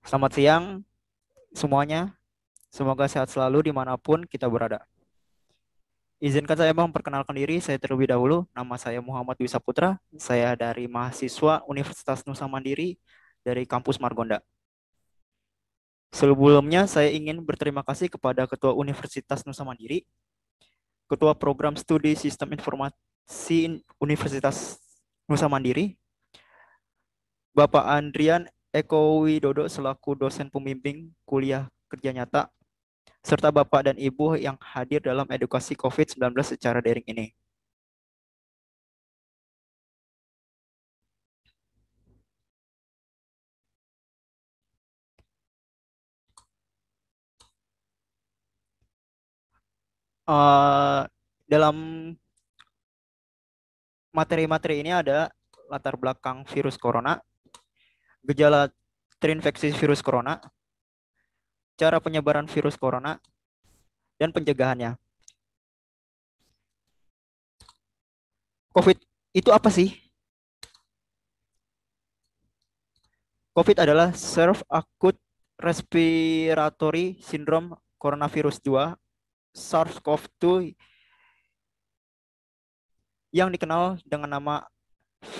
Selamat siang semuanya. Semoga sehat selalu dimanapun kita berada. Izinkan saya memperkenalkan diri. Saya terlebih dahulu. Nama saya Muhammad Dwi Saputra. Saya dari mahasiswa Universitas Nusa Mandiri dari kampus Margonda. Sebelumnya saya ingin berterima kasih kepada Ketua Universitas Nusa Mandiri, Ketua Program Studi Sistem Informasi Universitas Nusa Mandiri, Bapak Andrian Eko Widodo selaku dosen pembimbing kuliah kerja nyata, serta Bapak dan Ibu yang hadir dalam edukasi COVID-19 secara daring ini. Eh, dalam materi-materi ini ada latar belakang virus corona, gejala terinfeksi virus corona, cara penyebaran virus corona, dan pencegahannya. COVID itu apa sih? COVID adalah Severe Acute Respiratory Syndrome Coronavirus 2, SARS-CoV-2, yang dikenal dengan nama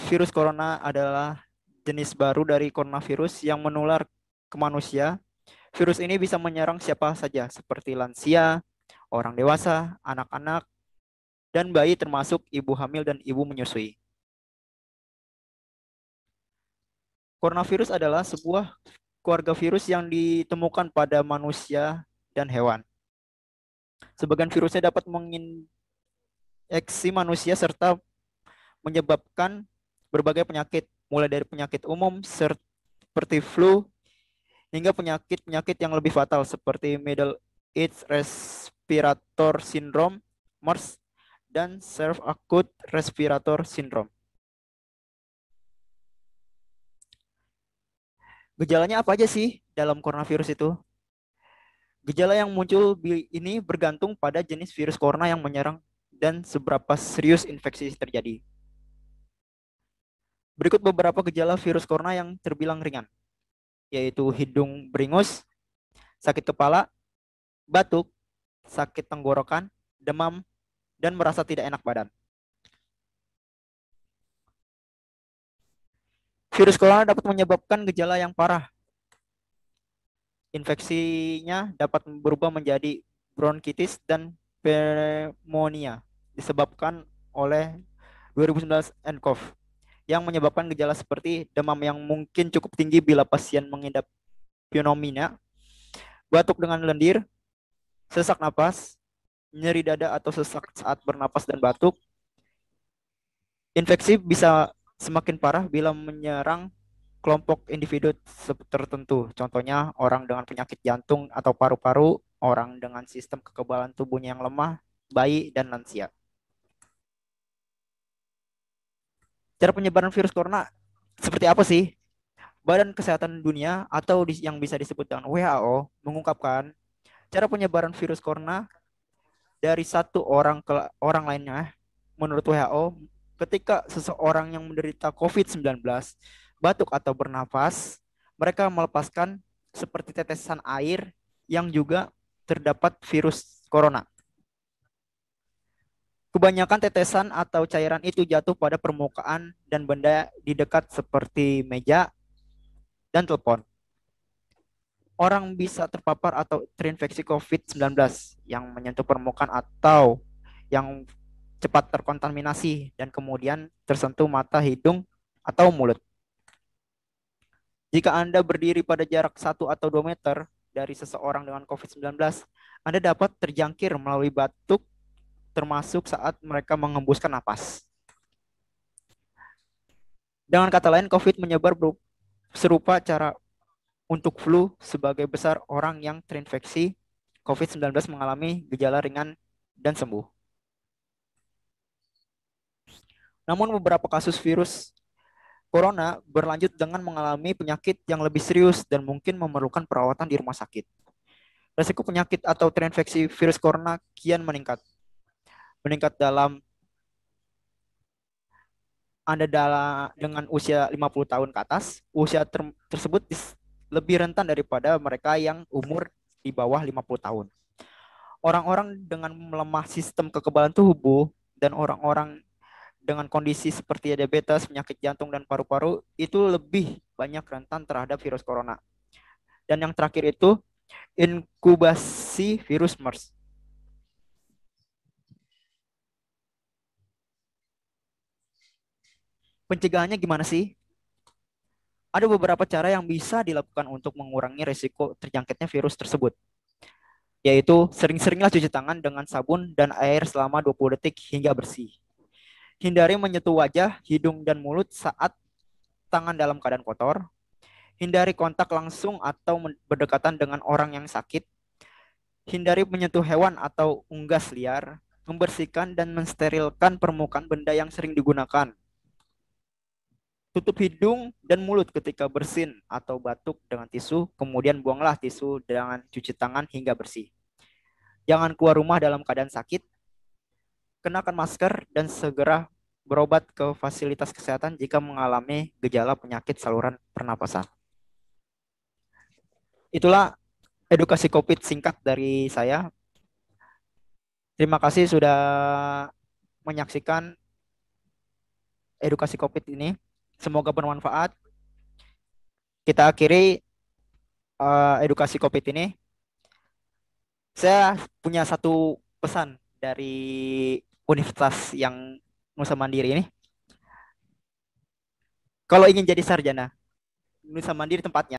virus corona adalah jenis baru dari coronavirus yang menular ke manusia. Virus ini bisa menyerang siapa saja, seperti lansia, orang dewasa, anak-anak, dan bayi termasuk ibu hamil dan ibu menyusui. Coronavirus adalah sebuah keluarga virus yang ditemukan pada manusia dan hewan. Sebagian virusnya dapat menginfeksi manusia serta menyebabkan berbagai penyakit, mulai dari penyakit umum seperti flu hingga penyakit-penyakit yang lebih fatal seperti Middle East Respirator Syndrome, MERS, dan Severe Acute Respirator Syndrome. Gejalanya apa aja sih dalam coronavirus itu? Gejala yang muncul ini bergantung pada jenis virus corona yang menyerang dan seberapa serius infeksi terjadi. Berikut beberapa gejala virus corona yang terbilang ringan, yaitu hidung beringus, sakit kepala, batuk, sakit tenggorokan, demam, dan merasa tidak enak badan. Virus corona dapat menyebabkan gejala yang parah. Infeksinya dapat berubah menjadi bronkitis dan pneumonia disebabkan oleh 2019 nCoV yang menyebabkan gejala seperti demam yang mungkin cukup tinggi bila pasien mengidap pneumonia, batuk dengan lendir, sesak napas, nyeri dada atau sesak saat bernapas dan batuk. Infeksi bisa semakin parah bila menyerang kelompok individu tertentu. Contohnya orang dengan penyakit jantung atau paru-paru, orang dengan sistem kekebalan tubuhnya yang lemah, bayi, dan lansia. Cara penyebaran virus corona seperti apa sih? Badan Kesehatan Dunia atau yang bisa disebut dengan WHO mengungkapkan cara penyebaran virus corona dari satu orang ke orang lainnya. Menurut WHO, ketika seseorang yang menderita COVID-19 batuk atau bernafas, mereka melepaskan seperti tetesan air yang juga terdapat virus corona. Kebanyakan tetesan atau cairan itu jatuh pada permukaan dan benda di dekat seperti meja dan telepon. Orang bisa terpapar atau terinfeksi COVID-19 yang menyentuh permukaan atau yang cepat terkontaminasi dan kemudian tersentuh mata, hidung, atau mulut. Jika Anda berdiri pada jarak 1 atau 2 meter dari seseorang dengan COVID-19, Anda dapat terjangkir melalui batuk termasuk saat mereka mengembuskan napas. Dengan kata lain, COVID menyebar serupa cara untuk flu sebagai besar orang yang terinfeksi COVID-19 mengalami gejala ringan dan sembuh. Namun beberapa kasus virus corona berlanjut dengan mengalami penyakit yang lebih serius dan mungkin memerlukan perawatan di rumah sakit. Resiko penyakit atau terinfeksi virus corona kian meningkat. Meningkat dalam Anda dengan usia 50 tahun ke atas, usia tersebut lebih rentan daripada mereka yang umur di bawah 50 tahun. Orang-orang dengan melemah sistem kekebalan tubuh dan orang-orang dengan kondisi seperti diabetes, penyakit jantung dan paru-paru itu lebih banyak rentan terhadap virus corona. Dan yang terakhir itu inkubasi virus MERS. Pencegahannya gimana sih? Ada beberapa cara yang bisa dilakukan untuk mengurangi risiko terjangkitnya virus tersebut, yaitu sering-seringlah cuci tangan dengan sabun dan air selama 20 detik hingga bersih. Hindari menyentuh wajah, hidung, dan mulut saat tangan dalam keadaan kotor. Hindari kontak langsung atau berdekatan dengan orang yang sakit. Hindari menyentuh hewan atau unggas liar. Membersihkan dan mensterilkan permukaan benda yang sering digunakan. Tutup hidung dan mulut ketika bersin atau batuk dengan tisu, kemudian buanglah tisu dengan cuci tangan hingga bersih. Jangan keluar rumah dalam keadaan sakit. Kenakan masker dan segera berobat ke fasilitas kesehatan jika mengalami gejala penyakit saluran pernapasan. Itulah edukasi COVID singkat dari saya. Terima kasih sudah menyaksikan edukasi COVID ini. Semoga bermanfaat. Kita akhiri edukasi COVID ini. Saya punya satu pesan dari universitas yang Nusa Mandiri ini. Kalau ingin jadi sarjana, Nusa Mandiri tempatnya.